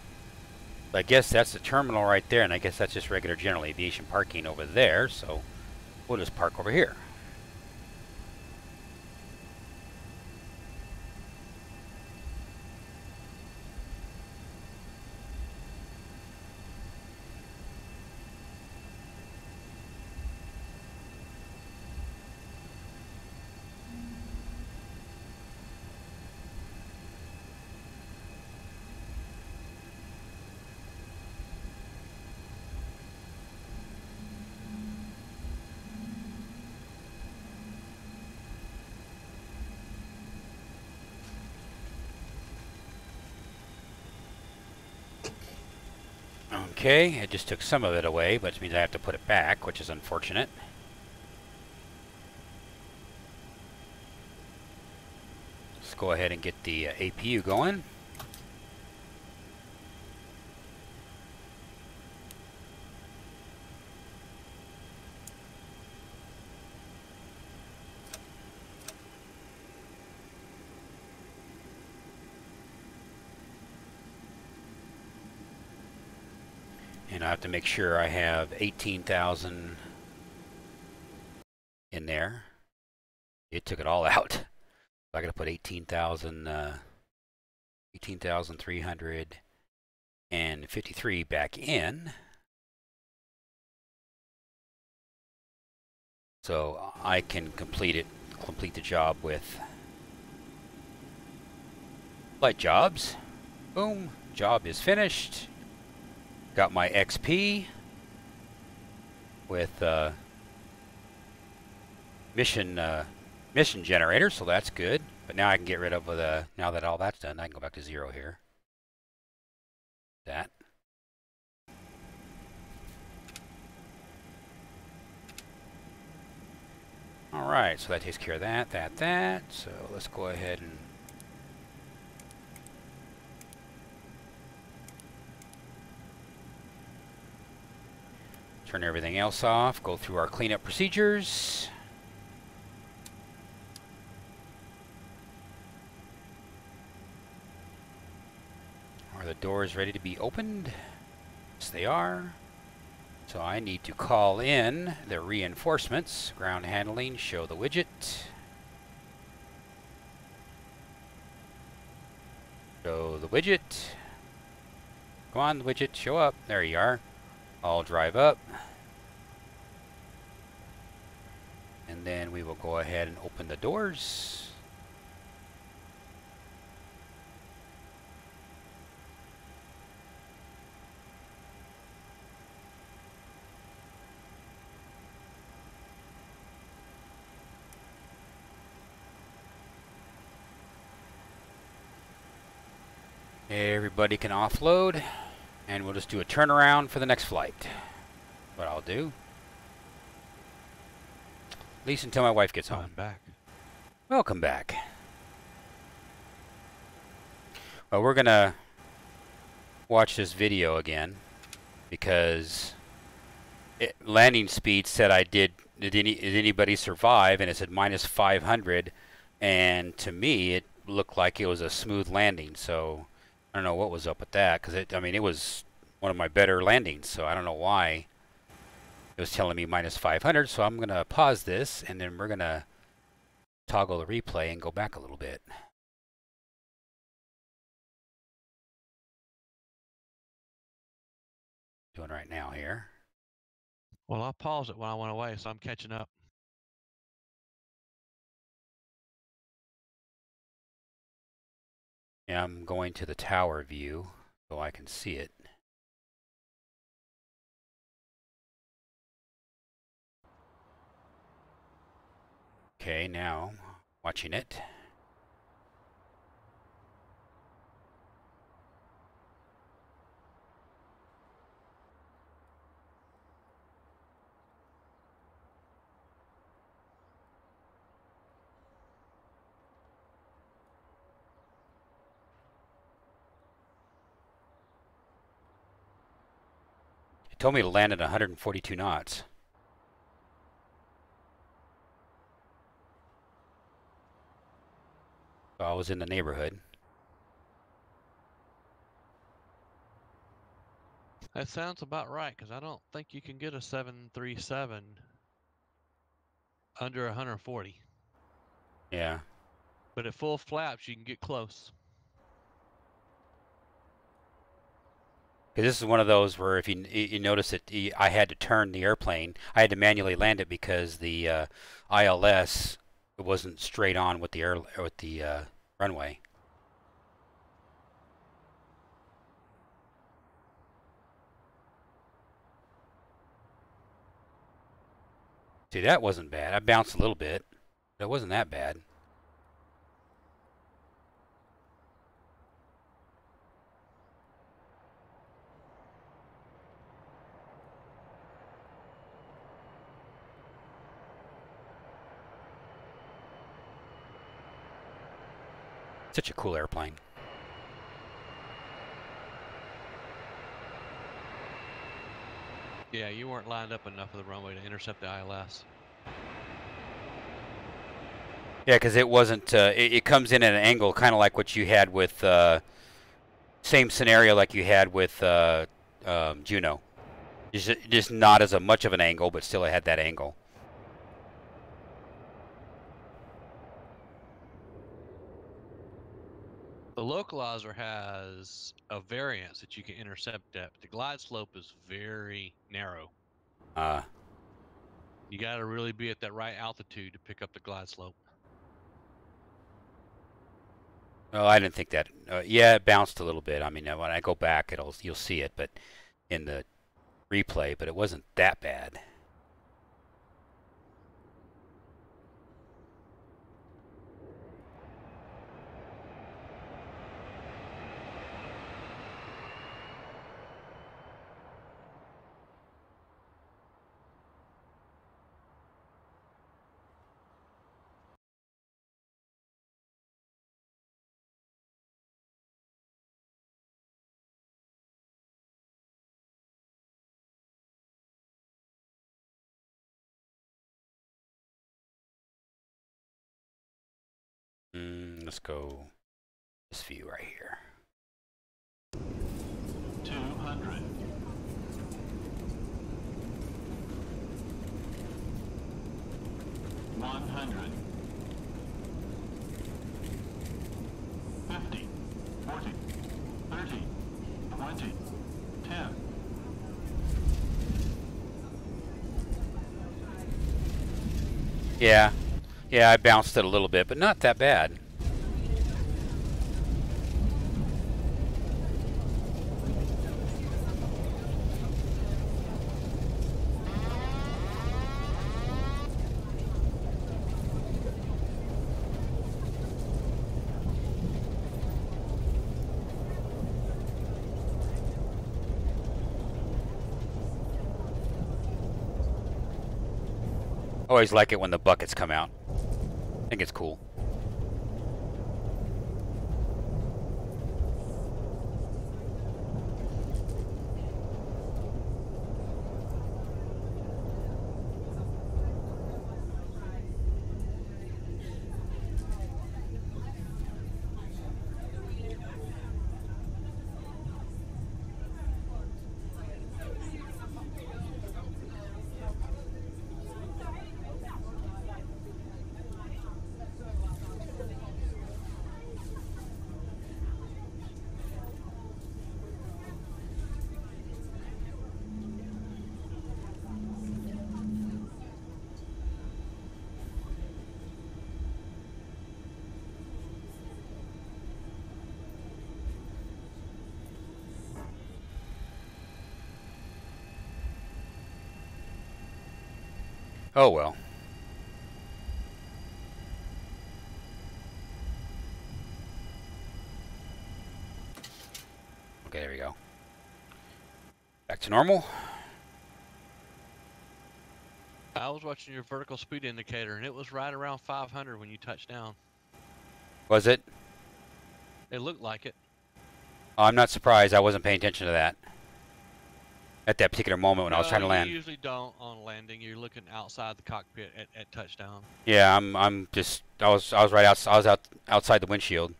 I guess that's the terminal right there, and I guess that's just regular general aviation parking over there, so we'll just park over here. Okay, it just took some of it away, but it means I have to put it back, which is unfortunate. Let's go ahead and get the APU going. And I have to make sure I have 18,000 in there. It took it all out. I got to put 18,353 back in. So I can complete the job with light jobs. Boom, job is finished. Got my XP with mission generator, so that's good. But now I can get rid of now that all that's done, I can go back to 0 here. That. All right, so that takes care of that. So let's go ahead and turn everything else off, go through our cleanup procedures. Are the doors ready to be opened? Yes, they are. So I need to call in the reinforcements. Ground handling, show the widget. Show the widget. Come on, widget, show up. There you are. I'll drive up. And then we will go ahead and open the doors. Everybody can offload. And we'll just do a turnaround for the next flight. What I'll do. At least until my wife gets home. I'm back. Welcome back. Well, we're gonna watch this video again because landing speed said did anybody survive, and it said -500, and to me it looked like it was a smooth landing. So I don't know what was up with that, because it was one of my better landings, so I don't know why it was telling me -500. So I'm going to pause this, and then we're going to toggle the replay and go back a little bit. Doing right now here. Well, I paused it when I went away, so I'm catching up. Yeah, I'm going to the tower view so I can see it. Okay, now watching it. It told me to land at 142 knots. So I was in the neighborhood. That sounds about right, because I don't think you can get a 737 under 140. Yeah. But at full flaps, you can get close. Because this is one of those where if you notice that I had to turn the airplane, I had to manually land it because the ILS wasn't straight on with the runway. See, that wasn't bad. I bounced a little bit. That wasn't that bad. Such a cool airplane. Yeah, you weren't lined up enough of the runway to intercept the ILS. Yeah, because it wasn't. It comes in at an angle, kind of like what you had with. Same scenario like you had with Juno. Just not as much of an angle, but still it had that angle. The localizer has a variance that you can intercept at. The glide slope is very narrow. You got to really be at that right altitude to pick up the glide slope. Oh, I didn't think that. Yeah, it bounced a little bit. I mean, when I go back, you'll see it, but in the replay, but it wasn't that bad. Let's go this view right here. 200. 100. 50. 40. 30. 20. 10. Yeah, I bounced it a little bit, but not that bad. Always like it when the buckets come out. I think it's cool. Oh well. Okay, there we go. Back to normal. I was watching your vertical speed indicator, and it was right around 500 when you touched down. Was it? It looked like it. Oh, I'm not surprised. I wasn't paying attention to that at that particular moment when I was trying to land. You usually don't on landing. You're looking outside the cockpit at touchdown. Yeah, I'm just. I was right out. I was outside the windshield.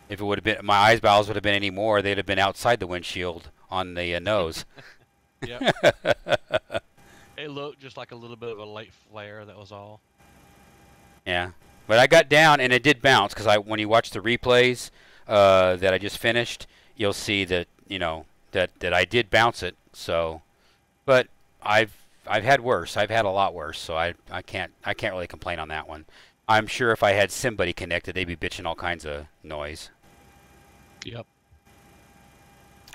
If it would have been, my eyes balls would have been any more, they'd have been outside the windshield on the nose. Yep. It looked just like a little bit of a late flare. That was all. Yeah, but I got down and it did bounce because when you watch the replays that I just finished, you'll see that that I did bounce it. So, but I've had worse. I've had a lot worse. So I can't really complain on that one. I'm sure if I had somebody connected, they'd be bitching all kinds of noise. Yep.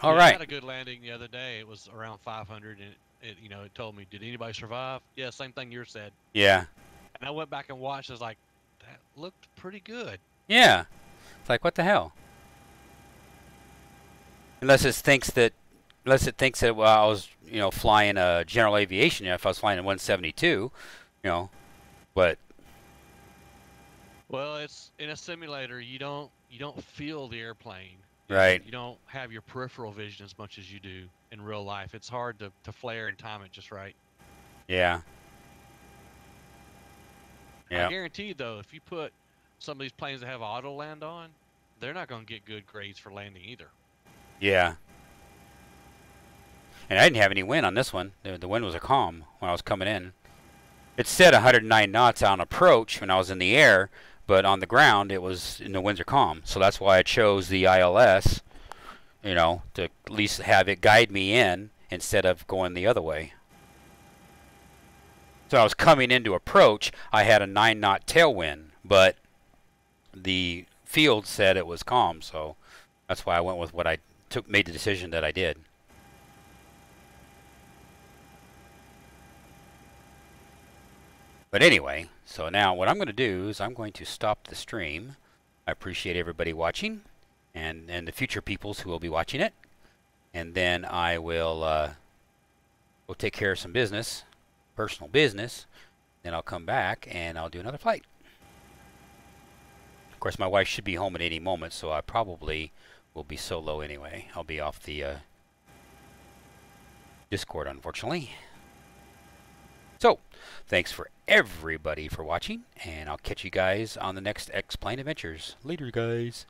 All I right. had a good landing the other day. It was around 500, and it told me, "Did anybody survive?" Yeah, same thing yours said. Yeah. And I went back and watched. I was like, "That looked pretty good." Yeah. It's like, what the hell? Unless it thinks that well, I was flying a general aviation. If I was flying a 172, but Well, it's in a simulator. You don't feel the airplane. Right. You don't have your peripheral vision as much as you do in real life. It's hard to flare and time it just right. Yeah. Yeah. I guarantee you, though, if you put some of these planes that have auto land on, they're not going to get good grades for landing either. Yeah. And I didn't have any wind on this one. The wind was a calm when I was coming in. It said 109 knots on approach when I was in the air, but on the ground it was, and the winds are calm. So that's why I chose the ILS, you know, to at least have it guide me in instead of going the other way. So I was coming into approach, I had a 9-knot tailwind, but the field said it was calm, so that's why I went with what I made the decision that I did. But anyway, so now what I'm going to do is I'm going to stop the stream. I appreciate everybody watching and the future peoples who will be watching it. And then I will go take care of some business, personal business. Then I'll come back and I'll do another flight. Of course, my wife should be home at any moment, so I probably will be solo anyway. I'll be off the Discord, unfortunately. So, thanks for everybody for watching, and I'll catch you guys on the next X-Plane Adventures. Later, guys.